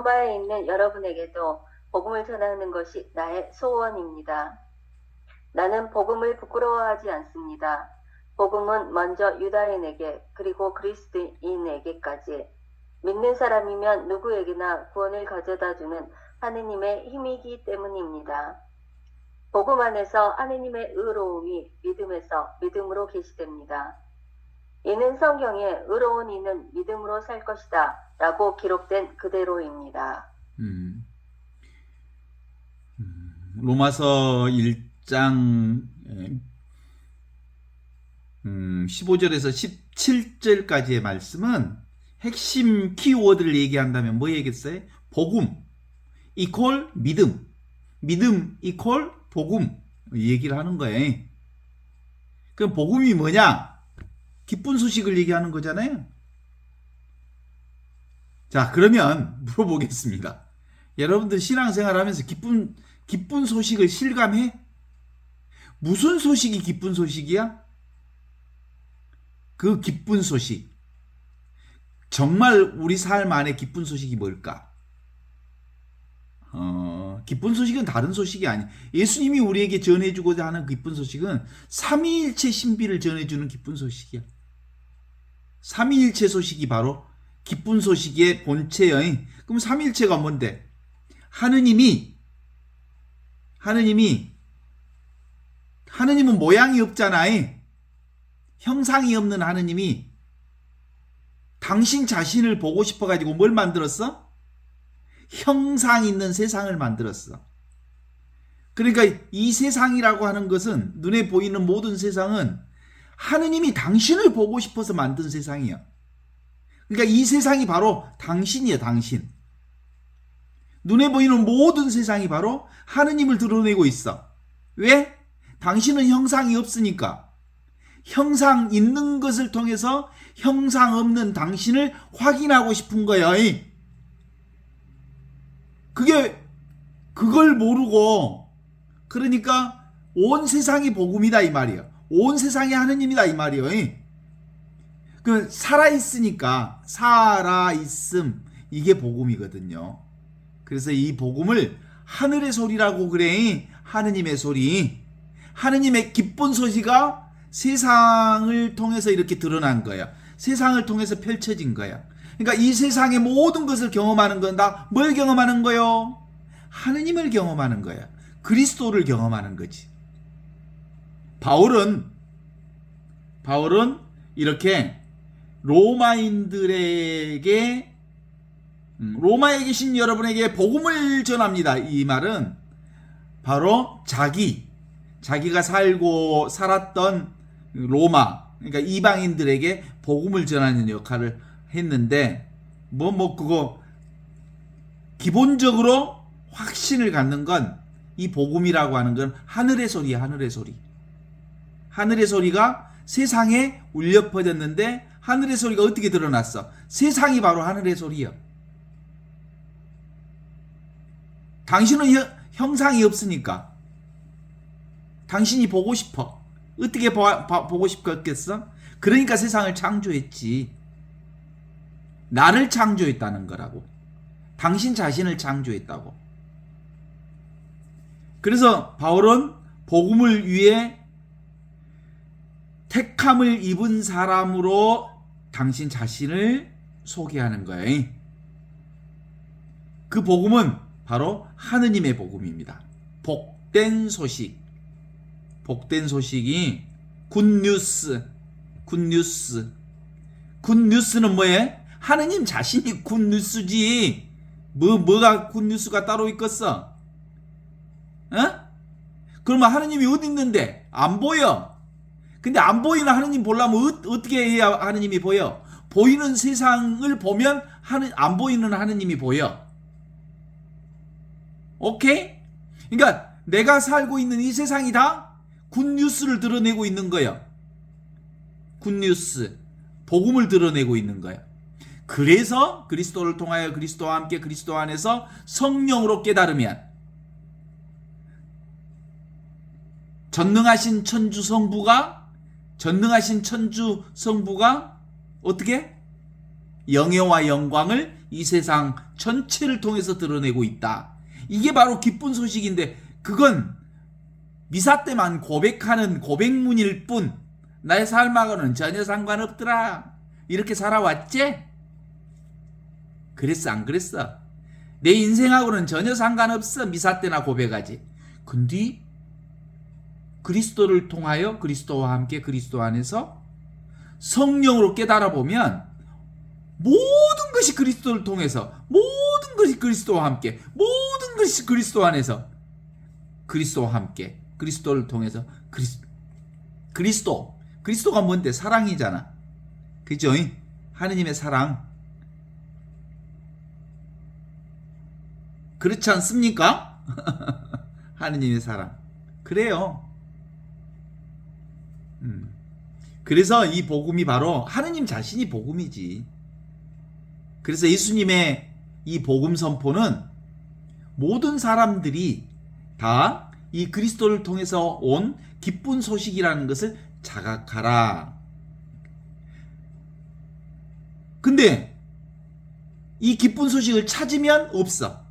로마에 있는 여러분에게도 복음을 전하는 것이 나의 소원입니다. 나는 복음을 부끄러워하지 않습니다. 복음은 먼저 유다인에게 그리고 그리스도인에게까지 믿는 사람이면 누구에게나 구원을 가져다주는 하느님의 힘이기 때문입니다. 복음 안에서 하느님의 의로움이 믿음에서 믿음으로 계시됩니다. 이는 성경에 의로운 이는 믿음으로 살 것이다 라고 기록된 그대로입니다. 로마서 1장 15절에서 17절까지의 말씀은 핵심 키워드를 얘기한다면 뭐 얘기했어요? 복음 이퀄 믿음, 믿음 이퀄 복음 얘기를 하는 거예요. 그럼 복음이 뭐냐? 기쁜 소식을 얘기하는 거잖아요. 자, 그러면 물어보겠습니다. 여러분들 신앙생활 하면서 기쁜 소식을 실감해? 무슨 소식이 기쁜 소식이야? 그 기쁜 소식. 정말 우리 삶 안에 기쁜 소식이 뭘까? 기쁜 소식은 다른 소식이 아니야. 예수님이 우리에게 전해주고자 하는 기쁜 소식은 삼위일체 신비를 전해주는 기쁜 소식이야. 삼위일체 소식이 바로 기쁜 소식의 본체여. 그럼 삼위일체가 뭔데? 하느님은 모양이 없잖아. 형상이 없는 하느님이 당신 자신을 보고 싶어가지고 뭘 만들었어? 형상 있는 세상을 만들었어. 그러니까 이 세상이라고 하는 것은, 눈에 보이는 모든 세상은 하느님이 당신을 보고 싶어서 만든 세상이야. 그러니까 이 세상이 바로 당신이야, 당신. 눈에 보이는 모든 세상이 바로 하느님을 드러내고 있어. 왜? 당신은 형상이 없으니까. 형상 있는 것을 통해서 형상 없는 당신을 확인하고 싶은 거야. 그걸 모르고, 그러니까 온 세상이 복음이다 이 말이야. 온 세상이 하느님이다 이 말이야. 그 살아있으니까, 살아있음, 이게 복음이거든요. 그래서 이 복음을 하늘의 소리라고 그래. 하느님의 소리. 하느님의 기쁜 소식이 세상을 통해서 이렇게 드러난 거야. 세상을 통해서 펼쳐진 거야. 그러니까 이 세상의 모든 것을 경험하는 건 다 뭘 경험하는 거요? 하느님을 경험하는 거야. 그리스도를 경험하는 거지. 바울은 이렇게 로마인들에게, 로마에 계신 여러분에게 복음을 전합니다. 이 말은 바로 자기가 살았던 로마, 그러니까 이방인들에게 복음을 전하는 역할을 했는데, 그거 기본적으로 확신을 갖는 건, 이 복음이라고 하는 건 하늘의 소리야, 하늘의 소리. 하늘의 소리가 세상에 울려 퍼졌는데, 하늘의 소리가 어떻게 드러났어? 세상이 바로 하늘의 소리야. 당신은 형상이 없으니까 당신이 보고 싶어. 어떻게 보고 싶겠어? 그러니까 세상을 창조했지. 나를 창조했다는 거라고. 당신 자신을 창조했다고. 그래서 바울은 복음을 위해 택함을 입은 사람으로 당신 자신을 소개하는 거예요. 그 복음은 바로 하느님의 복음입니다. 복된 소식. 복된 소식이 굿뉴스. 굿뉴스는 뭐예요? 하느님 자신이 굿뉴스지. 뭐가 굿뉴스가 따로 있겠어? 그러면 하느님이 어디 있는데? 안 보여. 근데 안 보이는 하느님 보려면 어떻게 해야 하느님이 보여? 보이는 세상을 보면 안 보이는 하느님이 보여. 오케이? 그러니까 내가 살고 있는 이 세상이 다 굿뉴스를 드러내고 있는 거예요. 굿뉴스. 복음을 드러내고 있는 거예요. 그래서 그리스도를 통하여 그리스도와 함께 그리스도 안에서 성령으로 깨달으면 전능하신 천주 성부가 어떻게? 영예와 영광을 이 세상 전체를 통해서 드러내고 있다. 이게 바로 기쁜 소식인데 그건 미사 때만 고백하는 고백문일 뿐 나의 삶하고는 전혀 상관없더라. 이렇게 살아왔지? 그랬어 안 그랬어? 내 인생하고는 전혀 상관없어. 미사 때나 고백하지. 근데 그리스도를 통하여 그리스도와 함께 그리스도 안에서 성령으로 깨달아 보면 모든 것이 그리스도를 통해서 모든 것이 그리스도와 함께 모든 것이 그리스도 안에서 그리스도와 함께 그리스도를 통해서 그리스도가 뭔데? 사랑이잖아. 그죠? 하느님의 사랑. 그렇지 않습니까? 하느님의 사랑. 그래요. 그래서 이 복음이 바로 하느님 자신이 복음이지. 그래서 예수님의 이 복음 선포는 모든 사람들이 다 이 그리스도를 통해서 온 기쁜 소식이라는 것을 자각하라. 근데 이 기쁜 소식을 찾으면 없어.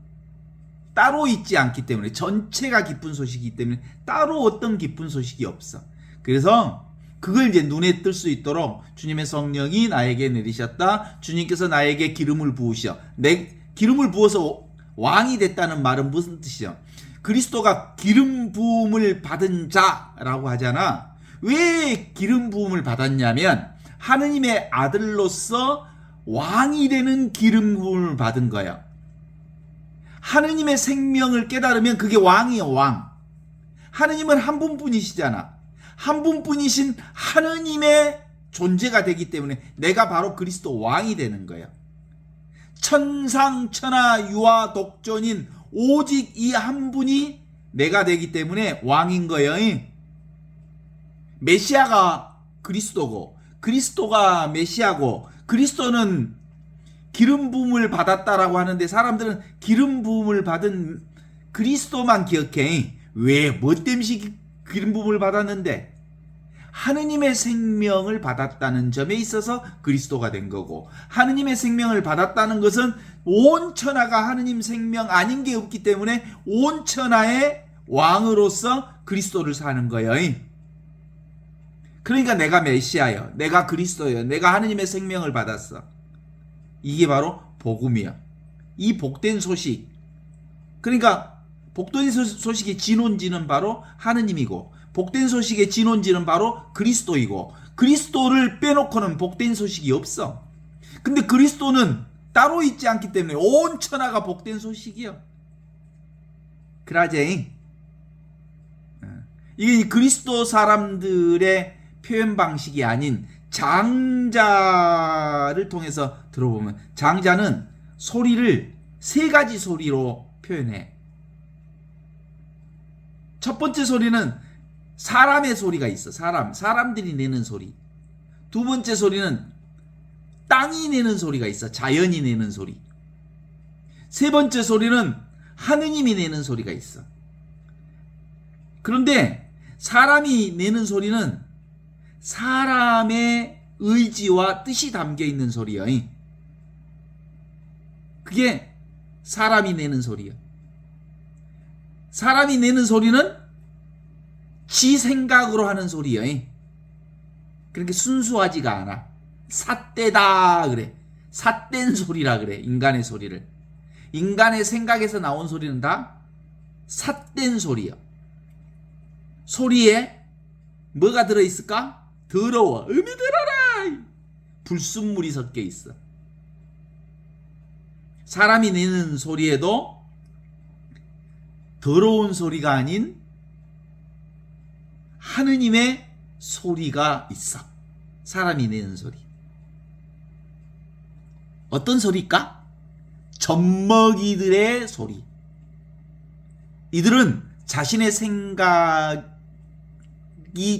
따로 있지 않기 때문에, 전체가 기쁜 소식이기 때문에 따로 어떤 기쁜 소식이 없어. 그래서 그걸 이제 눈에 뜰 수 있도록 주님의 성령이 나에게 내리셨다. 주님께서 나에게 기름을 부으셔. 내 기름을 부어서 왕이 됐다는 말은 무슨 뜻이야? 그리스도가 기름 부음을 받은 자라고 하잖아. 왜 기름 부음을 받았냐면 하느님의 아들로서 왕이 되는 기름 부음을 받은 거야. 하느님의 생명을 깨달으면 그게 왕이에요, 왕. 하느님은 한 분뿐이시잖아. 한 분뿐이신 하느님의 존재가 되기 때문에 내가 바로 그리스도 왕이 되는 거야. 천상 천하 유아 독존인 오직 이 한 분이 내가 되기 때문에 왕인 거예요. 메시아가 그리스도고 그리스도가 메시아고 그리스도는 기름 부음을 받았다라고 하는데 사람들은 기름 부음을 받은 그리스도만 기억해. 왜? 뭐 때문에 기름 부음을 받았는데? 하느님의 생명을 받았다는 점에 있어서 그리스도가 된 거고, 하느님의 생명을 받았다는 것은 온 천하가 하느님 생명 아닌 게 없기 때문에 온 천하의 왕으로서 그리스도를 사는 거예요. 그러니까 내가 메시아예요. 내가 그리스도예요. 내가 하느님의 생명을 받았어. 이게 바로 복음이야. 이 복된 소식. 그러니까 복된 소식의 진원지는 바로 하느님이고 복된 소식의 진원지는 바로 그리스도이고 그리스도를 빼놓고는 복된 소식이 없어. 근데 그리스도는 따로 있지 않기 때문에 온 천하가 복된 소식이요. 그러지? 이게 그리스도 사람들의 표현 방식이 아닌 장자를 통해서 들어보면 장자는 소리를 세 가지 소리로 표현해. 첫 번째 소리는 사람의 소리가 있어. 사람들이 내는 소리. 두 번째 소리는 땅이 내는 소리가 있어. 자연이 내는 소리. 세 번째 소리는 하느님이 내는 소리가 있어. 그런데 사람이 내는 소리는 사람의 의지와 뜻이 담겨 있는 소리야. 그게 사람이 내는 소리야. 사람이 내는 소리는 지 생각으로 하는 소리야. 그렇게 순수하지가 않아. 삿대다 그래. 삿된 소리라 그래. 인간의 소리를. 인간의 생각에서 나온 소리는 다 삿된 소리야. 소리에 뭐가 들어있을까? 더러워. 음이 들어라. 불순물이 섞여 있어. 사람이 내는 소리에도 더러운 소리가 아닌 하느님의 소리가 있어. 사람이 내는 소리. 어떤 소리일까? 젖먹이들의 소리. 이들은 자신의 생각이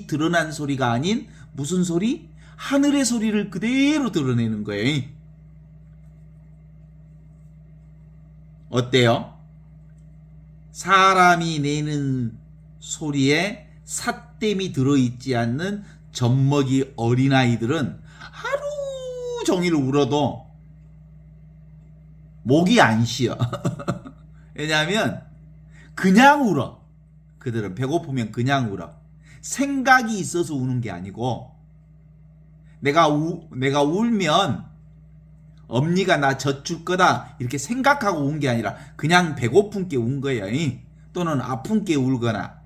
드러난 소리가 아닌 무슨 소리? 하늘의 소리를 그대로 드러내는 거예요. 어때요? 사람이 내는 소리에 삿됨이 들어있지 않는 젖먹이 어린아이들은 하루 종일 울어도 목이 안 쉬어. 왜냐하면 그냥 울어. 그들은 배고프면 그냥 울어. 생각이 있어서 우는 게 아니고 내가 울면 엄니가 나 젖줄 거다 이렇게 생각하고 운 게 아니라 그냥 배고픈 게 운 거예요. 또는 아픈 게 울거나.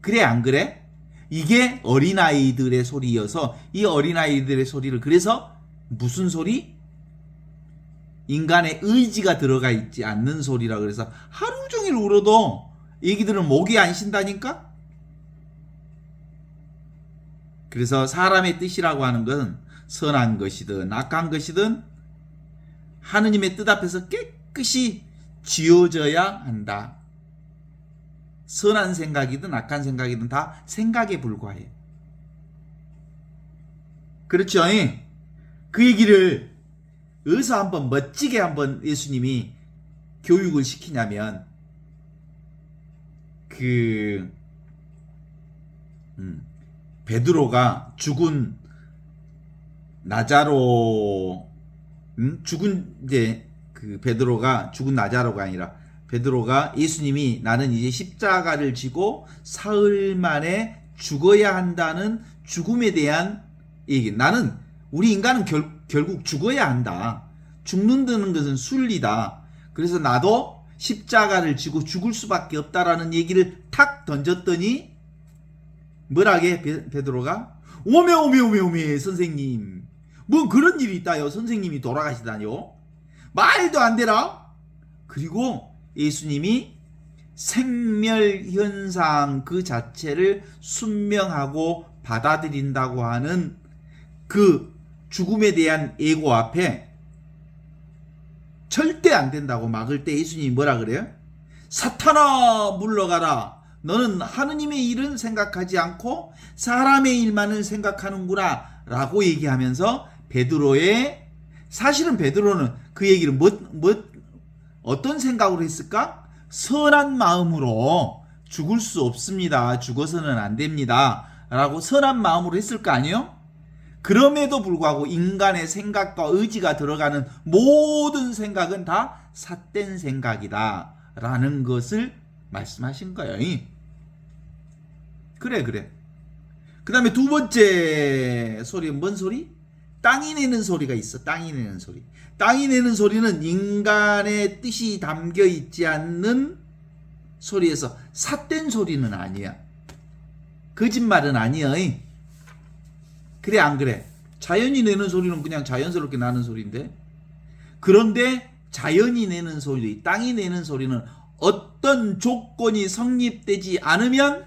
그래 안 그래? 이게 어린아이들의 소리여서 이 어린아이들의 소리를 그래서 무슨 소리? 인간의 의지가 들어가 있지 않는 소리라 그래서 하루 종일 울어도 애기들은 목이 안 쉰다니까? 그래서 사람의 뜻이라고 하는 것은 선한 것이든 악한 것이든 하느님의 뜻 앞에서 깨끗이 지어져야 한다. 선한 생각이든 악한 생각이든 다 생각에 불과해. 그렇죠? 그 얘기를 어디서 한번 멋지게 한번 예수님이 교육을 시키냐면 베드로가 죽은 나자로 죽은 이제 그 베드로가 죽은 나자로가 아니라 베드로가 예수님이 나는 이제 십자가를 지고 사흘 만에 죽어야 한다는 죽음에 대한 얘기. 나는 우리 인간은 결국 죽어야 한다. 죽는다는 것은 순리다. 그래서 나도 십자가를 지고 죽을 수밖에 없다라는 얘기를 탁 던졌더니 뭐라게 베드로가 오메 선생님 뭐 그런 일이 있다요. 선생님이 돌아가시다뇨. 말도 안 되라. 그리고 예수님이 생멸현상 그 자체를 순명하고 받아들인다고 하는 그 죽음에 대한 예고 앞에 절대 안 된다고 막을 때 예수님이 뭐라 그래요? 사탄아 물러가라. 너는 하느님의 일은 생각하지 않고 사람의 일만을 생각하는구나 라고 얘기하면서 베드로의 사실은 베드로는 그 얘기를 어떤 생각으로 했을까? 선한 마음으로 죽을 수 없습니다. 죽어서는 안 됩니다. 라고 선한 마음으로 했을 거 아니에요? 그럼에도 불구하고 인간의 생각과 의지가 들어가는 모든 생각은 다 삿된 생각이다. 라는 것을 말씀하신 거예요. 그래. 그 다음에 두 번째 소리는 뭔 소리? 땅이 내는 소리가 있어. 땅이 내는 소리. 땅이 내는 소리는 인간의 뜻이 담겨 있지 않는 소리에서 삿된 소리는 아니야. 거짓말은 아니야. 그래 안 그래? 자연이 내는 소리는 그냥 자연스럽게 나는 소리인데 그런데 자연이 내는 소리, 땅이 내는 소리는 어떤 조건이 성립되지 않으면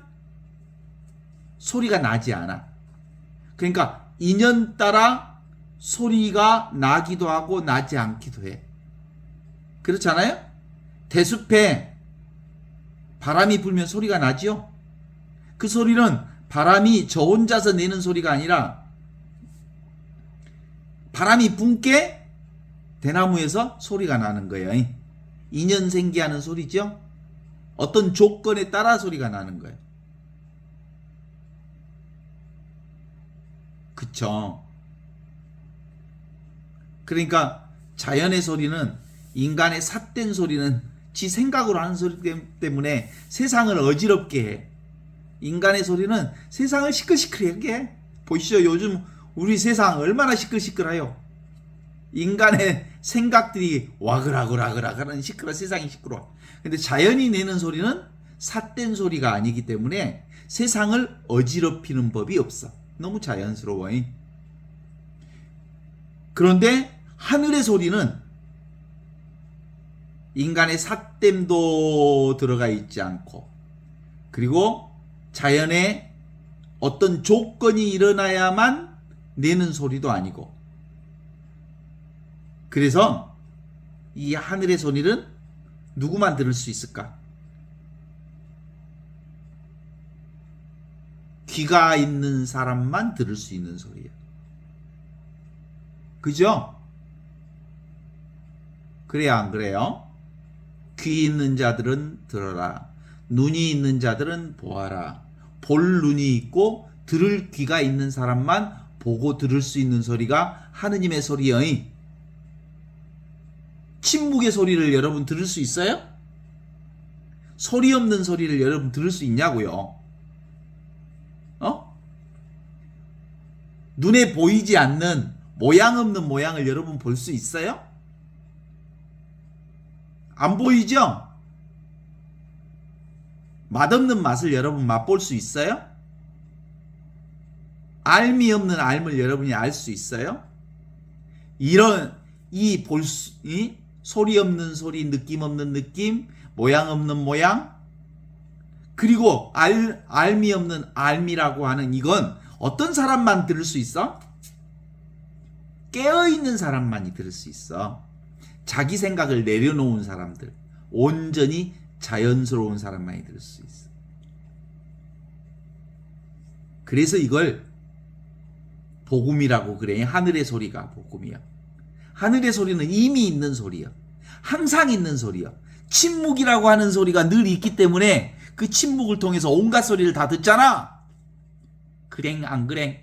소리가 나지 않아. 그러니까 인연 따라 소리가 나기도 하고 나지 않기도 해. 그렇잖아요? 대숲에 바람이 불면 소리가 나지요? 그 소리는 바람이 저 혼자서 내는 소리가 아니라 바람이 분께 대나무에서 소리가 나는 거예요. 인연 생기하는 소리죠? 어떤 조건에 따라 소리가 나는 거예요. 그쵸? 그러니까 자연의 소리는 인간의 삿된 소리는 지 생각으로 하는 소리 때문에 세상을 어지럽게 해. 인간의 소리는 세상을 시끌시끌하게 해. 보시죠. 요즘 우리 세상 얼마나 시끌시끌해요. 인간의 생각들이 와글와글와글와글하는 시끄러 세상이 시끄러워. 근데 자연이 내는 소리는 삿된 소리가 아니기 때문에 세상을 어지럽히는 법이 없어. 너무 자연스러워. 그런데 하늘의 소리는 인간의 삿됨도 들어가 있지 않고 그리고 자연의 어떤 조건이 일어나야만 내는 소리도 아니고 그래서 이 하늘의 소리는 누구만 들을 수 있을까? 귀가 있는 사람만 들을 수 있는 소리예요. 그죠? 그래야 안 그래요? 귀 있는 자들은 들어라. 눈이 있는 자들은 보아라. 볼 눈이 있고 들을 귀가 있는 사람만 보고 들을 수 있는 소리가 하느님의 소리여. 침묵의 소리를 여러분 들을 수 있어요? 소리 없는 소리를 여러분 들을 수 있냐고요? 눈에 보이지 않는 모양 없는 모양을 여러분 볼 수 있어요? 안 보이죠? 맛없는 맛을 여러분 맛볼 수 있어요? 알미 없는 알을 여러분이 알 수 있어요? 이런 이 소리 없는 소리, 느낌 없는 느낌, 모양 없는 모양, 그리고 알미 없는 알미라고 하는 이건 어떤 사람만 들을 수 있어? 깨어있는 사람만이 들을 수 있어. 자기 생각을 내려놓은 사람들, 온전히 자연스러운 사람만이 들을 수 있어. 그래서 이걸 복음이라고 그래. 하늘의 소리가 복음이야. 하늘의 소리는 이미 있는 소리야. 항상 있는 소리야. 침묵이라고 하는 소리가 늘 있기 때문에 그 침묵을 통해서 온갖 소리를 다 듣잖아. 그랭 안 그랭?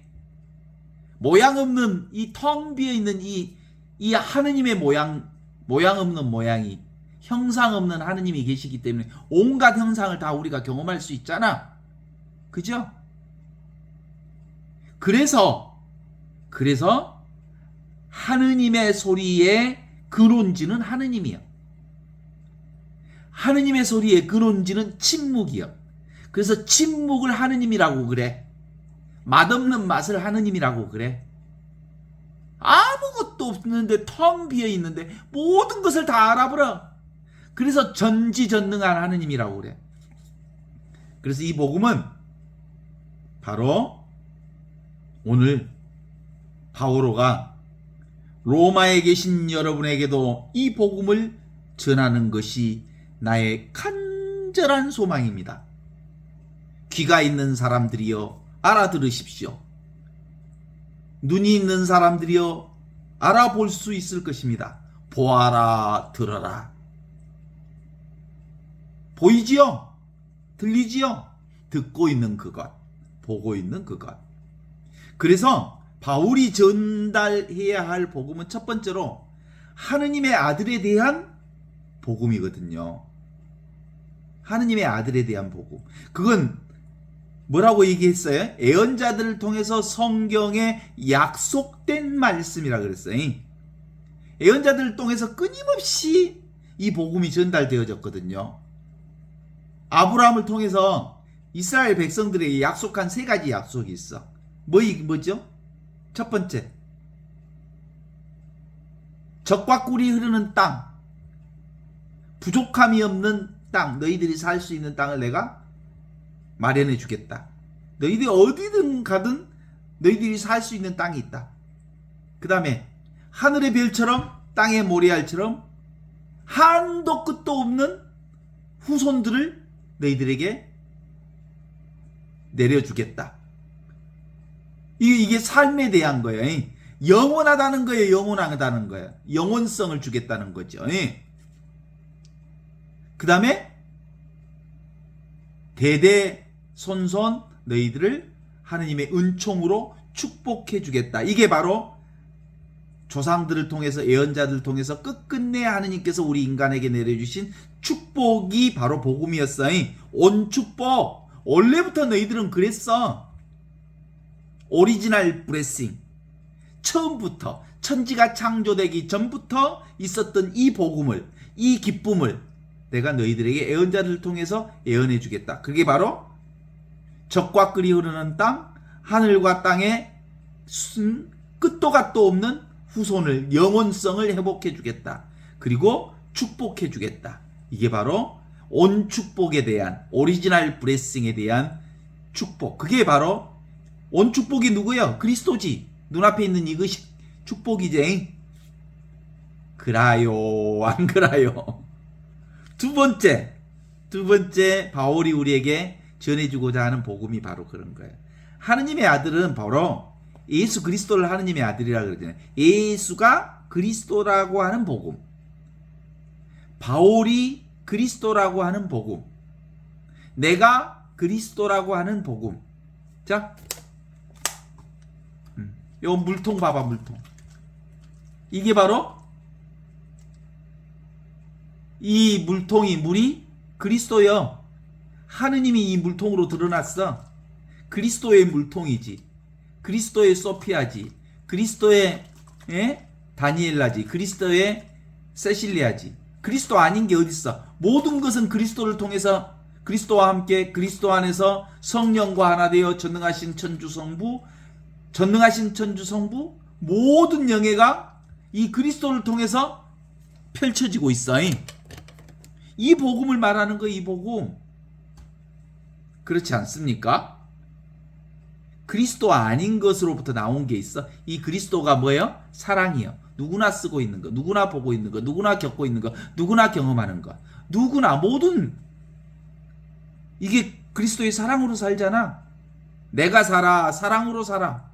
모양 없는 이 텅 비어 있는 이 하느님의 모양 없는 모양이, 형상 없는 하느님이 계시기 때문에 온갖 형상을 다 우리가 경험할 수 있잖아. 그죠? 그래서 하느님의 소리의 근원지는 하느님이야. 하느님의 소리의 근원지는 침묵이야. 그래서 침묵을 하느님이라고 그래. 맛없는 맛을 하느님이라고 그래. 아무것도 없는데 텅 비어 있는데 모든 것을 다 알아보라. 그래서 전지전능한 하느님이라고 그래. 그래서 이 복음은 바로 오늘 바오로가 로마에 계신 여러분에게도 이 복음을 전하는 것이 나의 간절한 소망입니다. 귀가 있는 사람들이여 알아들으십시오. 눈이 있는 사람들이여 알아볼 수 있을 것입니다. 보아라, 들어라. 보이지요? 들리지요? 듣고 있는 그것, 보고 있는 그것. 그래서 바울이 전달해야 할 복음은 첫 번째로 하느님의 아들에 대한 복음이거든요. 하느님의 아들에 대한 복음. 그건 뭐라고 얘기했어요? 예언자들을 통해서 성경에 약속된 말씀이라 그랬어요. 예언자들을 통해서 끊임없이 이 복음이 전달되어졌거든요. 아브라함을 통해서 이스라엘 백성들에게 약속한 세 가지 약속이 있어. 뭐죠? 첫 번째, 젖과 꿀이 흐르는 땅, 부족함이 없는 땅, 너희들이 살 수 있는 땅을 내가 마련해 주겠다. 너희들이 어디든 가든 너희들이 살 수 있는 땅이 있다. 그 다음에 하늘의 별처럼 땅의 모래알처럼 한도 끝도 없는 후손들을 너희들에게 내려주겠다. 이게 삶에 대한 거예요. 영원하다는 거예요. 영원하다는 거예요. 영원성을 주겠다는 거죠. 그 다음에 대대손손 너희들을 하느님의 은총으로 축복해 주겠다. 이게 바로 조상들을 통해서, 예언자들을 통해서 끝끝내 하느님께서 우리 인간에게 내려주신 축복이 바로 복음이었어요. 온 축복. 원래부터 너희들은 그랬어. 오리지널 블레싱. 처음부터, 천지가 창조되기 전부터 있었던 이 복음을, 이 기쁨을 내가 너희들에게 예언자들을 통해서 예언해 주겠다. 그게 바로 젖과 꿀이 흐르는 땅, 하늘과 땅의 끝도 갓도 없는 후손을, 영원성을 회복해 주겠다. 그리고 축복해 주겠다. 이게 바로 온 축복에 대한, 오리지널 블레싱에 대한 축복. 그게 바로 온 축복이 누구예요? 그리스도지. 눈앞에 있는 이것이 축복이지. 그라요, 안 그라요? 두 번째 바울이 우리에게 전해주고자 하는 복음이 바로 그런 거예요. 하느님의 아들은 바로 예수 그리스도를 하느님의 아들이라고 그러잖아요. 예수가 그리스도라고 하는 복음. 바울이 그리스도라고 하는 복음. 내가 그리스도라고 하는 복음. 자, 요 물통 봐봐, 물통. 이게 바로 이 물통이 물이 그리스도요. 하느님이 이 물통으로 드러났어. 그리스도의 물통이지. 그리스도의 소피아지. 그리스도의 다니엘라지. 그리스도의 세실리아지. 그리스도 아닌 게 어딨어. 모든 것은 그리스도를 통해서 그리스도와 함께 그리스도 안에서 성령과 하나 되어 전능하신 천주성부 모든 영예가 이 그리스도를 통해서 펼쳐지고 있어. 이 복음을 말하는 거, 이 복음. 그렇지 않습니까? 그리스도 아닌 것으로부터 나온 게 있어. 이 그리스도가 뭐예요? 사랑이요. 누구나 쓰고 있는 거, 누구나 보고 있는 거, 누구나 겪고 있는 거, 누구나 경험하는 거. 누구나 모든 이게 그리스도의 사랑으로 살잖아. 내가 살아, 사랑으로 살아.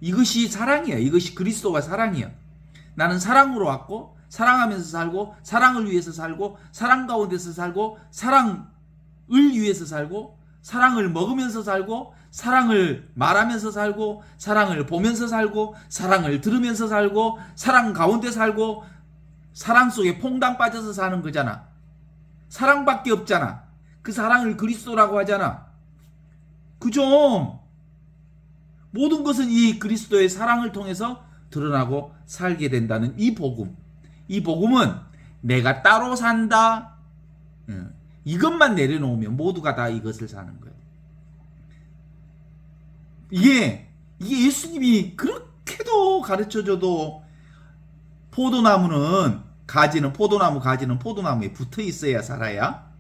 이것이 사랑이야. 이것이 그리스도가 사랑이야. 나는 사랑으로 왔고 사랑하면서 살고 사랑을 위해서 살고 사랑 가운데서 살고 사랑을 위해서 살고 사랑을 먹으면서 살고 사랑을 말하면서 살고 사랑을 보면서 살고 사랑을 들으면서 살고 사랑 가운데 살고 사랑 속에 퐁당 빠져서 사는 거잖아. 사랑밖에 없잖아. 그 사랑을 그리스도라고 하잖아. 그죠? 모든 것은 이 그리스도의 사랑을 통해서 드러나고 살게 된다는 이 복음. 이 복음은 내가 따로 산다. 이것만 내려놓으면 모두가 다 이것을 사는 거예요. 이게 예수님이 그렇게도 가르쳐줘도 가지는 포도나무에 붙어 있어야 살아야.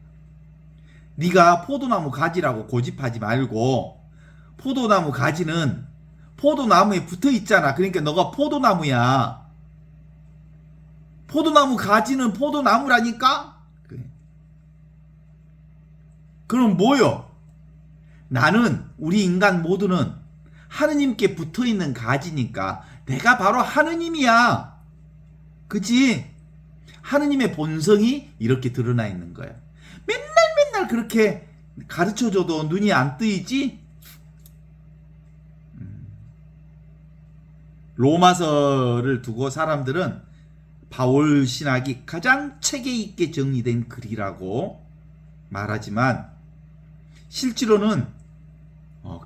네가 포도나무 가지라고 고집하지 말고 포도나무 가지는 포도나무에 붙어 있잖아. 그러니까 너가 포도나무야. 포도나무 가지는 포도나무라니까? 그래. 그럼 뭐요? 우리 인간 모두는 하느님께 붙어 있는 가지니까 내가 바로 하느님이야. 그치? 하느님의 본성이 이렇게 드러나 있는 거야. 맨날 그렇게 가르쳐줘도 눈이 안 뜨이지? 로마서를 두고 사람들은 바울 신학이 가장 체계 있게 정리된 글이라고 말하지만 실제로는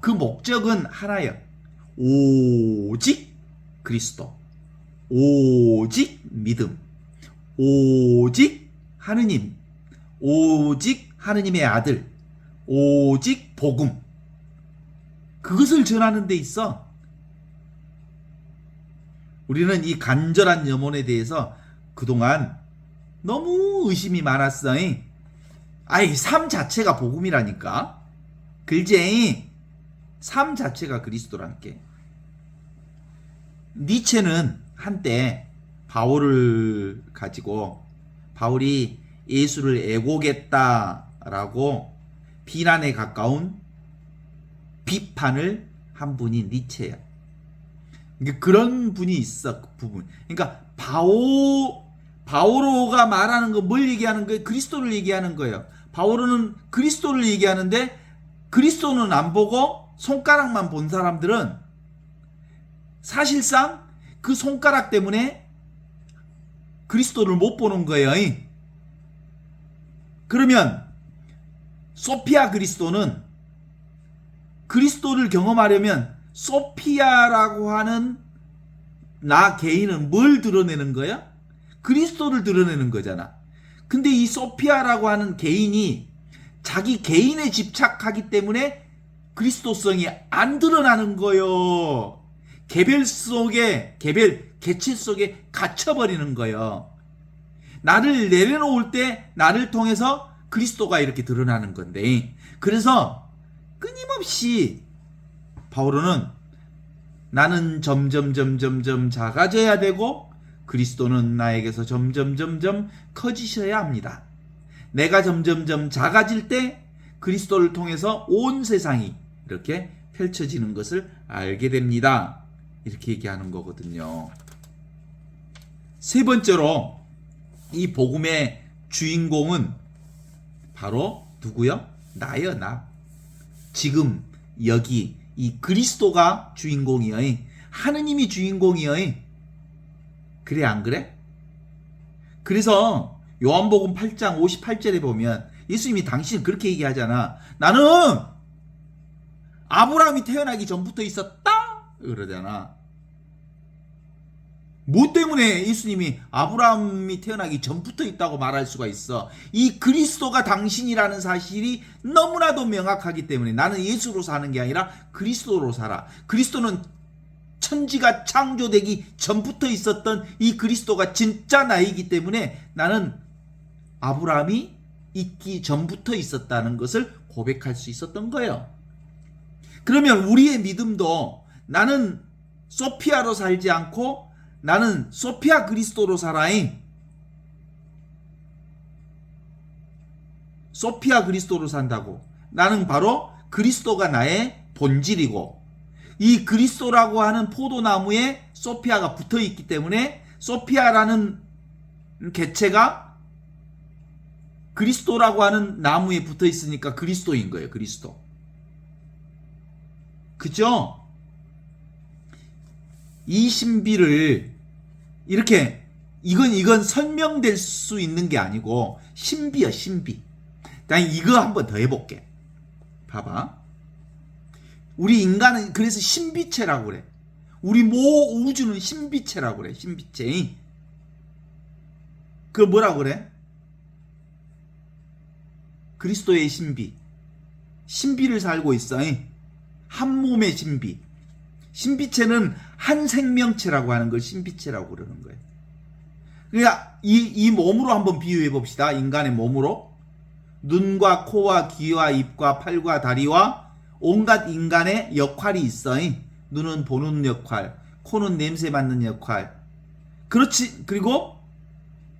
그 목적은 하나예요. 오직 그리스도, 오직 믿음, 오직 하느님, 오직 하느님의 아들, 오직 복음. 그것을 전하는 데 있어. 우리는 이 간절한 염원에 대해서 그동안 너무 의심이 많았어. 삶 자체가 복음이라니까. 글쟁이 삶 자체가 그리스도라니까. 니체는 한때 바울을 가지고 바울이 예수를 애고겠다라고 비난에 가까운 비판을 한 분이 니체야. 그런 분이 있어. 그 부분. 그러니까 바오로가 말하는 거 뭘 얘기하는 거예요? 그리스도를 얘기하는 거예요. 바오로는 그리스도를 얘기하는데 그리스도는 안 보고 손가락만 본 사람들은 사실상 그 손가락 때문에 그리스도를 못 보는 거예요. 그러면 소피아 그리스도는 그리스도를 경험하려면 소피아라고 하는 나 개인은 뭘 드러내는 거야? 그리스도를 드러내는 거잖아. 근데 이 소피아라고 하는 개인이 자기 개인에 집착하기 때문에 그리스도성이 안 드러나는 거요. 개체 속에 갇혀버리는 거요. 나를 내려놓을 때 나를 통해서 그리스도가 이렇게 드러나는 건데, 그래서 끊임없이 바울은 나는 점점 작아져야 되고 그리스도는 나에게서 점점 커지셔야 합니다. 내가 점점 작아질 때 그리스도를 통해서 온 세상이 이렇게 펼쳐지는 것을 알게 됩니다. 이렇게 얘기하는 거거든요. 세 번째로 이 복음의 주인공은 바로 누구요? 나요, 나. 지금 여기 이 그리스도가 주인공이여. 하느님이 주인공이여. 그래 안 그래? 그래서 요한복음 8장 58절에 보면 예수님이 당신 그렇게 얘기하잖아. 나는 아브라함이 태어나기 전부터 있었다 그러잖아. 뭐 때문에 예수님이 아브라함이 태어나기 전부터 있다고 말할 수가 있어? 이 그리스도가 당신이라는 사실이 너무나도 명확하기 때문에 나는 예수로 사는 게 아니라 그리스도로 살아. 그리스도는 천지가 창조되기 전부터 있었던 이 그리스도가 진짜 나이기 때문에 나는 아브라함이 있기 전부터 있었다는 것을 고백할 수 있었던 거예요. 그러면 우리의 믿음도 나는 소피아로 살지 않고 나는 소피아 그리스도로 살아잉. 소피아 그리스도로 산다고. 나는 바로 그리스도가 나의 본질이고 이 그리스도라고 하는 포도나무에 소피아가 붙어 있기 때문에 소피아라는 개체가 그리스도라고 하는 나무에 붙어 있으니까 그리스도인 거예요. 그리스도. 그죠? 이 신비를 이렇게 이건 설명될 수 있는 게 아니고 신비야, 신비. 난 이거 한번 더 해볼게. 봐봐. 우리 인간은 그래서 신비체라고 그래. 우리 모 우주는 신비체라고 그래. 신비체. 그걸 뭐라고 그래? 그리스도의 신비. 신비를 살고 있어. 한 몸의 신비. 신비체는 한 생명체라고 하는 걸 신비체라고 그러는 거예요. 그러니까 이 몸으로 한번 비유해 봅시다. 인간의 몸으로. 눈과 코와 귀와 입과 팔과 다리와 온갖 인간의 역할이 있어. 눈은 보는 역할, 코는 냄새 맡는 역할. 그렇지. 그리고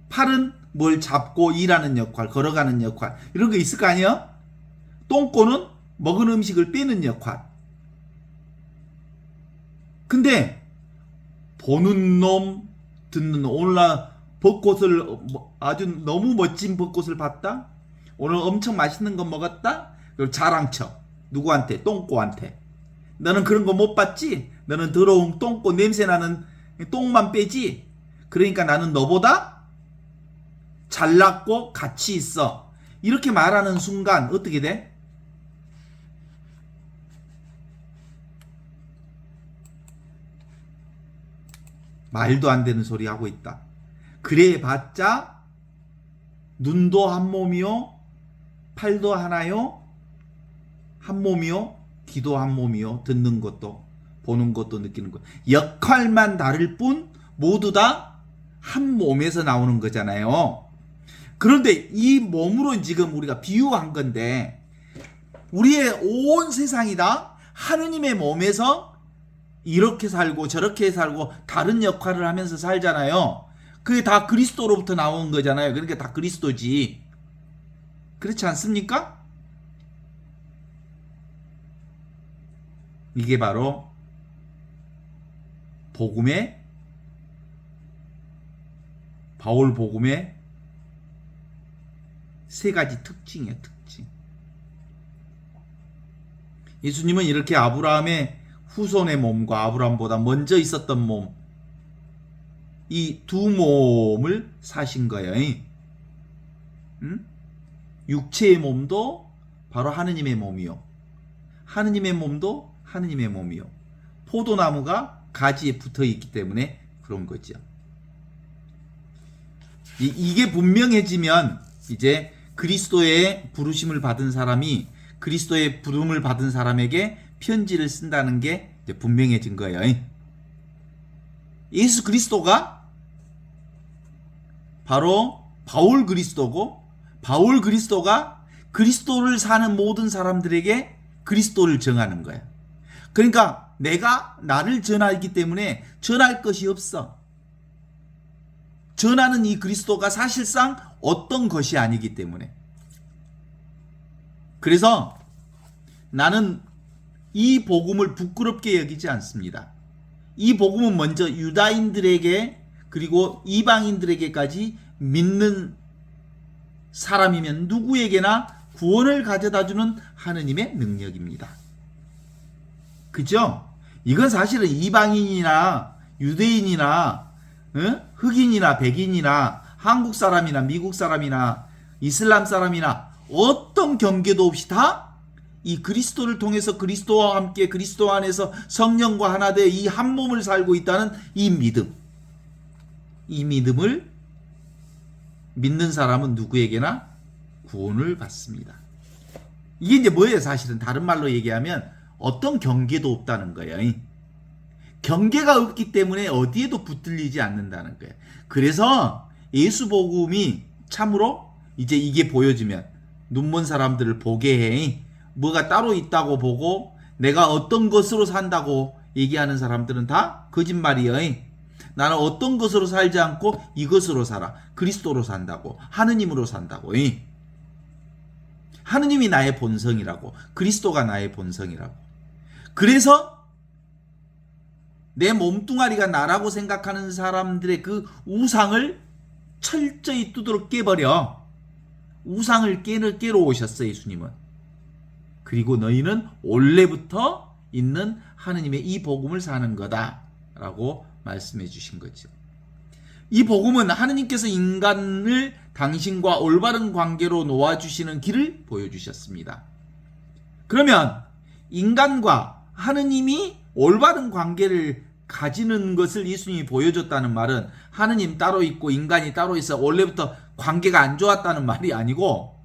팔은 뭘 잡고 일하는 역할, 걸어가는 역할. 이런 거 있을 거 아니야? 똥꼬는 먹은 음식을 빼는 역할. 근데 보는 놈, 듣는 놈. 오늘 나 벚꽃을 아주 너무 멋진 벚꽃을 봤다. 오늘 엄청 맛있는 거 먹었다. 그럼 자랑쳐. 누구한테? 똥꼬한테. 너는 그런 거 못 봤지? 너는 더러운 똥꼬 냄새나는 똥만 빼지? 그러니까 나는 너보다 잘났고 가치 있어. 이렇게 말하는 순간 어떻게 돼? 말도 안 되는 소리 하고 있다. 그래 봤자 눈도 한 몸이요, 팔도 하나요, 한 몸이요, 귀도 한 몸이요, 듣는 것도 보는 것도 느끼는 것. 역할만 다를 뿐 모두 다 한 몸에서 나오는 거잖아요. 그런데 이 몸으로 지금 우리가 비유한 건데 우리의 온 세상이 다 하느님의 몸에서 이렇게 살고 저렇게 살고 다른 역할을 하면서 살잖아요. 그게 다 그리스도로부터 나온 거잖아요. 그러니까 다 그리스도지. 그렇지 않습니까? 이게 바로 복음의 바울 복음의 세 가지 특징이에요. 특징. 예수님은 이렇게 아브라함의 후손의 몸과 아브라함보다 먼저 있었던 몸, 이 두 몸을 사신 거예요. 육체의 몸도 바로 하느님의 몸이요, 하느님의 몸도 하느님의 몸이요. 포도나무가 가지에 붙어 있기 때문에 그런 거죠. 이게 분명해지면 이제 그리스도의 부르심을 받은 사람이 그리스도의 부름을 받은 사람에게 편지를 쓴다는 게 이제 분명해진 거예요. 예수 그리스도가 바로 바울 그리스도고, 바울 그리스도가 그리스도를 사는 모든 사람들에게 그리스도를 정하는 거야. 그러니까 내가 나를 전하기 때문에 전할 것이 없어. 전하는 이 그리스도가 사실상 어떤 것이 아니기 때문에. 그래서 나는 이 복음을 부끄럽게 여기지 않습니다. 이 복음은 먼저 유다인들에게 그리고 이방인들에게까지 믿는 사람이면 누구에게나 구원을 가져다주는 하느님의 능력입니다. 그죠? 이건 사실은 이방인이나 유대인이나 흑인이나 백인이나 한국 사람이나 미국 사람이나 이슬람 사람이나 어떤 경계도 없이 다 이 그리스도를 통해서 그리스도와 함께 그리스도 안에서 성령과 하나 돼 이 한 몸을 살고 있다는 이 믿음. 이 믿음을 믿는 사람은 누구에게나 구원을 받습니다. 이게 이제 뭐예요? 사실은 다른 말로 얘기하면 어떤 경계도 없다는 거예요. 경계가 없기 때문에 어디에도 붙들리지 않는다는 거예요. 그래서 예수 복음이 참으로 이제 이게 보여지면 눈먼 사람들을 보게 해. 뭐가 따로 있다고 보고 내가 어떤 것으로 산다고 얘기하는 사람들은 다 거짓말이에요. 나는 어떤 것으로 살지 않고 이것으로 살아. 그리스도로 산다고. 하느님으로 산다고. 하느님이 나의 본성이라고. 그리스도가 나의 본성이라고. 그래서 내 몸뚱아리가 나라고 생각하는 사람들의 그 우상을 철저히 두드러 깨버려. 우상을 깨러 오셨어요, 예수님은. 그리고 너희는 원래부터 있는 하느님의 이 복음을 사는 거다 라고 말씀해 주신 거죠. 이 복음은 하느님께서 인간을 당신과 올바른 관계로 놓아주시는 길을 보여주셨습니다. 그러면 인간과 하느님이 올바른 관계를 가지는 것을 예수님이 보여줬다는 말은 하느님 따로 있고 인간이 따로 있어 원래부터 관계가 안 좋았다는 말이 아니고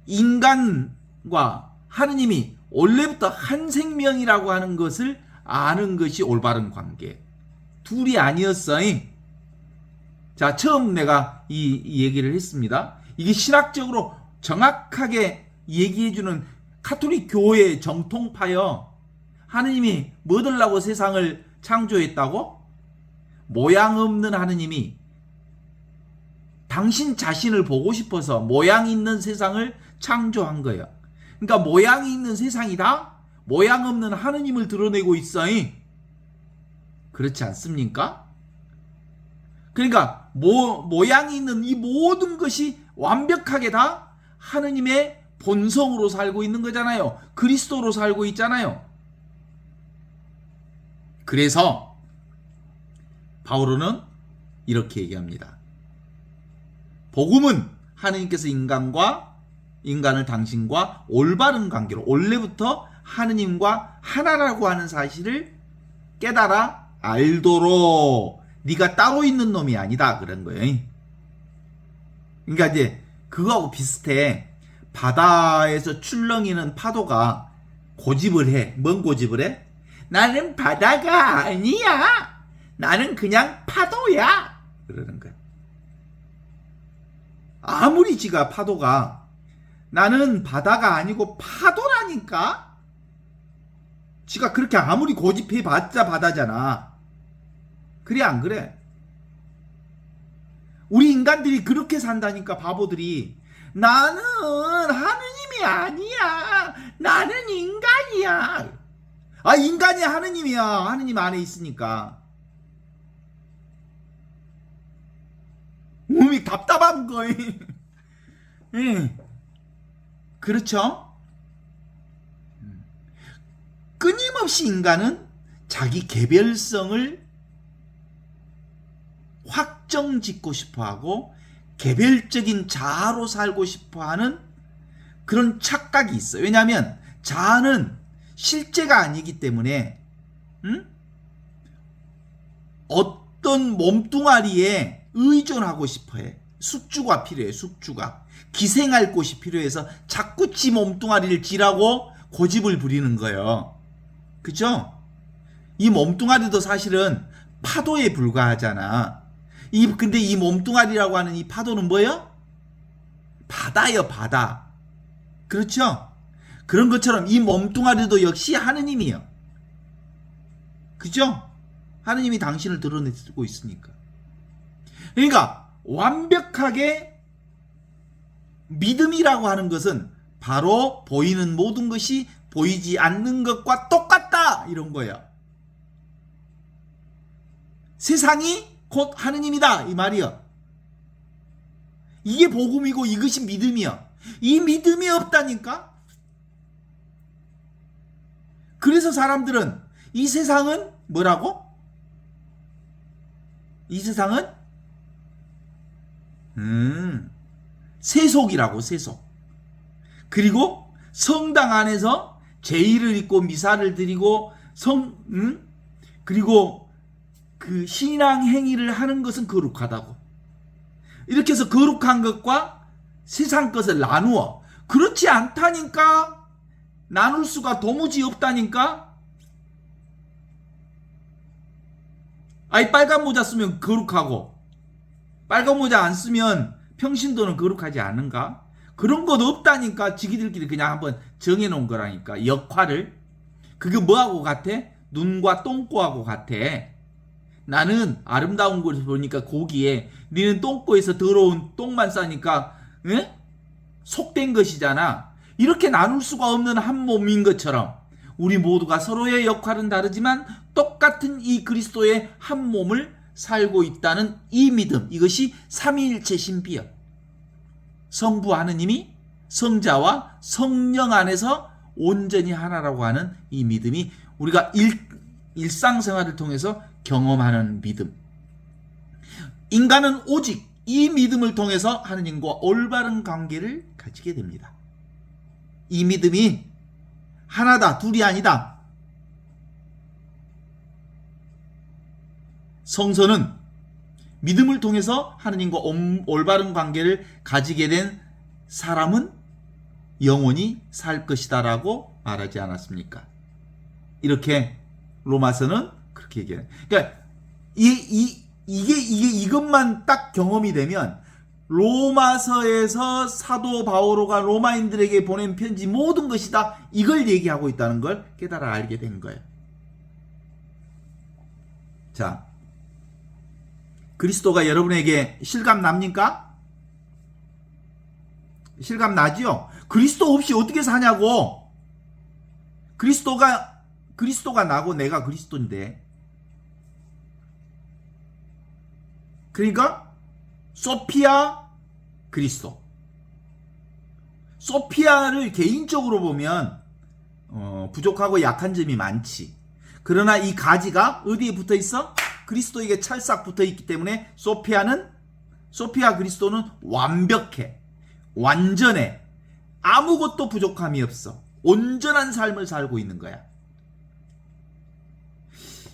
인간과 하느님이 원래부터 한 생명이라고 하는 것을 아는 것이 올바른 관계. 둘이 아니었어. 자, 처음 내가 이 얘기를 했습니다. 이게 신학적으로 정확하게 얘기해주는 가톨릭 교회의 정통파여. 하느님이 뭐 들라고 세상을 창조했다고? 모양 없는 하느님이 당신 자신을 보고 싶어서 모양 있는 세상을 창조한 거예요. 그러니까 모양이 있는 세상이다? 모양 없는 하느님을 드러내고 있어. 그렇지 않습니까? 그러니까 모양이 있는 이 모든 것이 완벽하게 다 하느님의 본성으로 살고 있는 거잖아요. 그리스도로 살고 있잖아요. 그래서 바오로는 이렇게 얘기합니다. 복음은 하느님께서 인간을 당신과 올바른 관계로 원래부터 하느님과 하나라고 하는 사실을 깨달아 알도록 네가 따로 있는 놈이 아니다 그런 거예요. 그러니까 이제 그거하고 비슷해. 바다에서 출렁이는 파도가 고집을 해. 뭔 고집을 해? 나는 바다가 아니야. 나는 그냥 파도야. 그러는 거야. 아무리 지가 파도가 나는 바다가 아니고 파도라니까? 지가 그렇게 아무리 고집해봤자 바다잖아. 그래 안 그래? 우리 인간들이 그렇게 산다니까 바보들이. 나는 하느님이 아니야. 나는 인간이야. 아 인간이 하느님이야. 하느님 안에 있으니까. 몸이 답답한 거임. 그렇죠? 끊임없이 인간은 자기 개별성을 확정짓고 싶어하고 개별적인 자아로 살고 싶어하는 그런 착각이 있어요. 왜냐하면 자아는 실제가 아니기 때문에 어떤 몸뚱아리에 의존하고 싶어해. 숙주가 필요해. 숙주가. 기생할 곳이 필요해서 자꾸 지 몸뚱아리를 지라고 고집을 부리는 거예요. 그죠? 이 몸뚱아리도 사실은 파도에 불과하잖아. 근데 이 몸뚱아리라고 하는 이 파도는 뭐예요? 바다예요, 바다. 그렇죠? 그런 것처럼 이 몸뚱아리도 역시 하느님이에요. 그죠? 하느님이 당신을 드러내고 있으니까. 그러니까 완벽하게 믿음이라고 하는 것은 바로 보이는 모든 것이 보이지 않는 것과 똑같다 이런 거예요. 세상이 곧 하느님이다 이 말이요. 이게 복음이고 이것이 믿음이요. 이 믿음이 없다니까. 그래서 사람들은 이 세상은 뭐라고? 이 세상은 세속이라고, 세속. 그리고 성당 안에서 제의를 입고 미사를 드리고 그리고 그 신앙 행위를 하는 것은 거룩하다고. 이렇게 해서 거룩한 것과 세상 것을 나누어. 그렇지 않다니까. 나눌 수가 도무지 없다니까. 아이, 빨간 모자 쓰면 거룩하고 빨간 모자 안 쓰면 평신도는 거룩하지 않은가? 그런 것 없다니까. 지기들끼리 그냥 한번 정해놓은 거라니까. 역할을. 그게 뭐하고 같아? 눈과 똥꼬하고 같아. 나는 아름다운 것을 보니까 고기에, 니는 똥꼬에서 더러운 똥만 싸니까 속된 것이잖아. 이렇게 나눌 수가 없는 한 몸인 것처럼 우리 모두가 서로의 역할은 다르지만 똑같은 이 그리스도의 한 몸을 살고 있다는 이 믿음, 이것이 삼위일체 신비여. 성부 하느님이 성자와 성령 안에서 온전히 하나라고 하는 이 믿음이 우리가 일상생활을 통해서 경험하는 믿음. 인간은 오직 이 믿음을 통해서 하느님과 올바른 관계를 가지게 됩니다. 이 믿음이 하나다, 둘이 아니다. 성서는 믿음을 통해서 하느님과 올바른 관계를 가지게 된 사람은 영원히 살 것이다 라고 말하지 않았습니까? 이렇게 로마서는 그렇게 얘기해요. 그러니까 이것만 딱 경험이 되면 로마서에서 사도 바오로가 로마인들에게 보낸 편지 모든 것이 다 이걸 얘기하고 있다는 걸 깨달아 알게 된 거예요. 자, 그리스도가 여러분에게 실감 납니까? 실감 나지요? 그리스도 없이 어떻게 사냐고. 그리스도가 나고 내가 그리스도인데. 그러니까 소피아 그리스도. 소피아를 개인적으로 보면 부족하고 약한 점이 많지. 그러나 이 가지가 어디에 붙어 있어? 그리스도에게 찰싹 붙어 있기 때문에 소피아 그리스도는 완벽해. 완전해. 아무것도 부족함이 없어. 온전한 삶을 살고 있는 거야.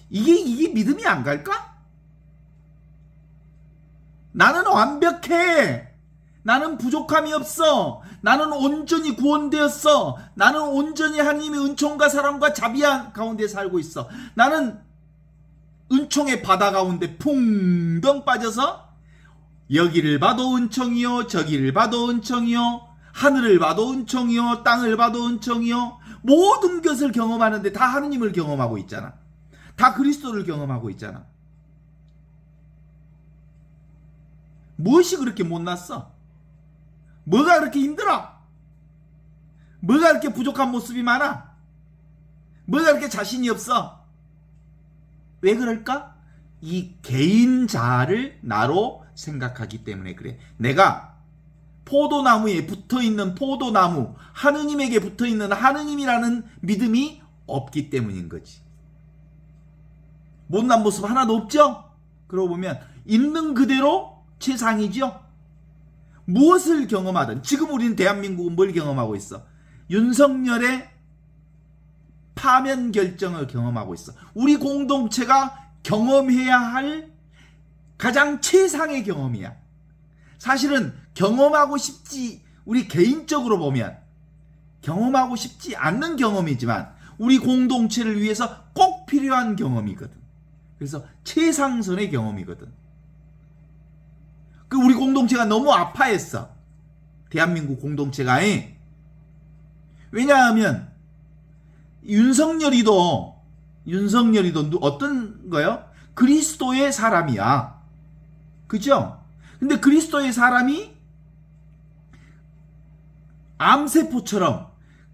이게 믿음이 안 갈까? 나는 완벽해. 나는 부족함이 없어. 나는 온전히 구원되었어. 나는 온전히 하나님의 은총과 사랑과 자비한 가운데 살고 있어. 나는 은총의 바다 가운데 풍덩 빠져서 여기를 봐도 은총이요, 저기를 봐도 은총이요, 하늘을 봐도 은총이요, 땅을 봐도 은총이요, 모든 것을 경험하는데 다 하느님을 경험하고 있잖아. 다 그리스도를 경험하고 있잖아. 무엇이 그렇게 못났어? 뭐가 그렇게 힘들어? 뭐가 그렇게 부족한 모습이 많아? 뭐가 그렇게 자신이 없어? 왜 그럴까? 이 개인 자아를 나로 생각하기 때문에 그래. 내가 포도나무에 붙어있는 포도나무, 하느님에게 붙어있는 하느님이라는 믿음이 없기 때문인 거지. 못난 모습 하나도 없죠? 그러고 보면 있는 그대로 최상이죠? 무엇을 경험하든 지금 우리는 대한민국은 뭘 경험하고 있어? 윤석열의 파면 결정을 경험하고 있어. 우리 공동체가 경험해야 할 가장 최상의 경험이야. 사실은 경험하고 싶지, 우리 개인적으로 보면 경험하고 싶지 않는 경험이지만 우리 공동체를 위해서 꼭 필요한 경험이거든. 그래서 최상선의 경험이거든. 그 우리 공동체가 너무 아파했어. 대한민국 공동체가. 왜냐하면 윤석열이도 어떤 거요? 그리스도의 사람이야. 그죠? 근데 그리스도의 사람이 암세포처럼